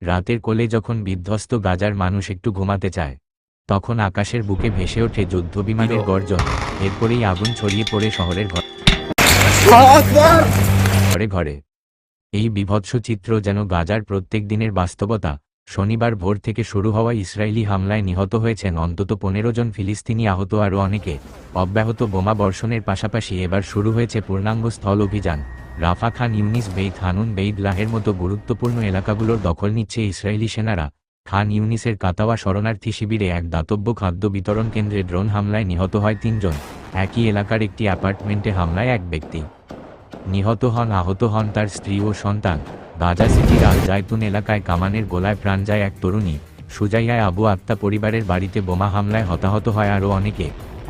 রাতের কোলে যখন বিধ্বস্ত গাজার মানুষ একটু ঘুমাতে চায়, তখন আকাশের বুকে ভেসে ওঠে যুদ্ধবিমানের গর্জন। এরপরেই আগুন ছড়িয়ে পড়ে শহরের ঘরে ঘরে। এই বীভৎস চিত্র যেন গাজার প্রত্যেক দিনের বাস্তবতা। শনিবার ভোর থেকে শুরু হওয়া ইসরায়েলি হামলায় নিহত হয়েছেন অন্তত 15 জন ফিলিস্তিনি, আহত আরও অনেকে। অব্যাহত বোমা বর্ষণের পাশাপাশি এবার শুরু হয়েছে পূর্ণাঙ্গ স্থল অভিযান। রাফা, খান ইউনিস, বেইত হানুন, বেইত লাহের মতো গুরুত্বপূর্ণ এলাকাগুলোর দখল নিচ্ছে ইসরায়েলি সেনারা। খান ইউনিসের কাতাওয়া শরণার্থী শিবিরে এক দাতব্য খাদ্য বিতরণ কেন্দ্রে ড্রোন হামলায় নিহত হয় 3 জন। একই এলাকার একটি অ্যাপার্টমেন্টে হামলায় এক ব্যক্তি নিহত হন, আহত হন তার স্ত্রী ও সন্তান। গাজা সিটির আল জায়তুন এলাকায় কামানের গোলায় প্রাণ যায় এক তরুণী। সুজাইয়ায় আবু আত্তা পরিবারের বাড়িতে বোমা হামলায় হতাহত হয় আরও অনেকে।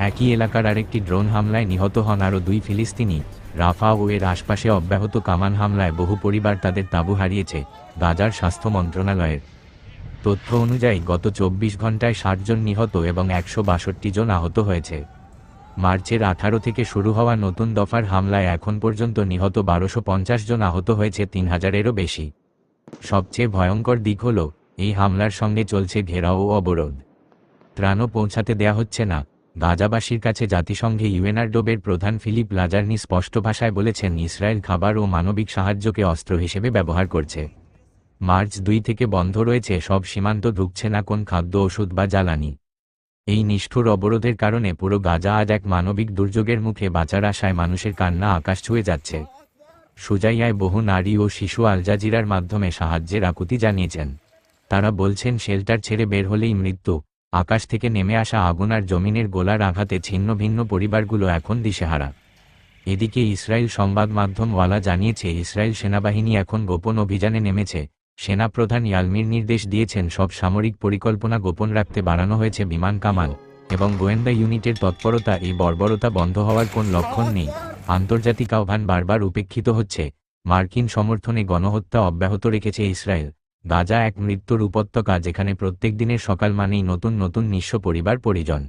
একই এলাকার আরেকটি ড্রোন হামলায় নিহত হন আরও 2 ফিলিস্তিনি। রাফা ও এর আশপাশে অব্যাহত কামান হামলায় বহু পরিবার তাদের তাঁবু হারিয়েছে। গাজার স্বাস্থ্য মন্ত্রণালয়ের তথ্য অনুযায়ী গত 24 ঘণ্টায় 60 জন নিহত এবং 162 জন আহত হয়েছে। মার্চের 18 থেকে শুরু হওয়া নতুন দফার হামলায় এখন পর্যন্ত নিহত 1250 জন, আহত হয়েছে 3000-এরও বেশি। সবচেয়ে ভয়ঙ্কর দিক হল, এই হামলার সঙ্গে চলছে ঘেরাও ও অবরোধ। ত্রাণও পৌঁছাতে দেয়া হচ্ছে না। গাজাবাসীর কাছে জাতিসংঘে ইউএনআরডোবের প্রধান ফিলিপ লাজারনি স্পষ্ট ভাষায় বলেছেন, ইসরায়েল খাবার ও মানবিক সাহায্যকে অস্ত্র হিসেবে ব্যবহার করছে। মার্চ 2 থেকে বন্ধ রয়েছে সব সীমান্ত, ঢুকছে না কোন খাদ্য, ওষুধ বা জ্বালানি। এই নিষ্ঠুর অবরোধের কারণে পুরো গাজা আজ এক মানবিক দুর্যোগের মুখে। বাঁচার আশায় মানুষের কান্না আকাশ ছুঁয়ে যাচ্ছে। সুজাইয়ায় বহু নারী ও শিশু আল জাজিরার মাধ্যমে সাহায্যের আকুতি জানিয়েছেন। তারা বলছেন, শেল্টার ছেড়ে বের হলেই মৃত্যু। আকাশ থেকে নেমে আসা আগুন আর জমিনের গোলার আঘাতে ছিন্ন ভিন্ন পরিবারগুলো এখন দিশেহারা। এদিকে ইসরায়েল সংবাদ মাধ্যম ওয়ালা জানিয়েছে, ইসরায়েল সেনাবাহিনী এখন গোপন অভিযানে নেমেছে। সেনাপ্রধান ইয়ালমির নির্দেশ দিয়েছেন, সব সামরিক পরিকল্পনা গোপন রাখতে বাড়ানো হয়েছে বিমান, কামান এবং গোয়েন্দা ইউনিটের তৎপরতা। এই বর্বরতা বন্ধ হওয়ার কোন লক্ষণ নেই। আন্তর্জাতিক আহ্বান বারবার উপেক্ষিত হচ্ছে। মার্কিন সমর্থনে গণহত্যা অব্যাহত রেখেছে ইসরায়েল। গাজা এক মৃত্যুর উপত্যকা, যেখানে প্রত্যেক দিনের সকাল মানেই নতুন নতুন নিঃস্ব পরিবার পরিজন।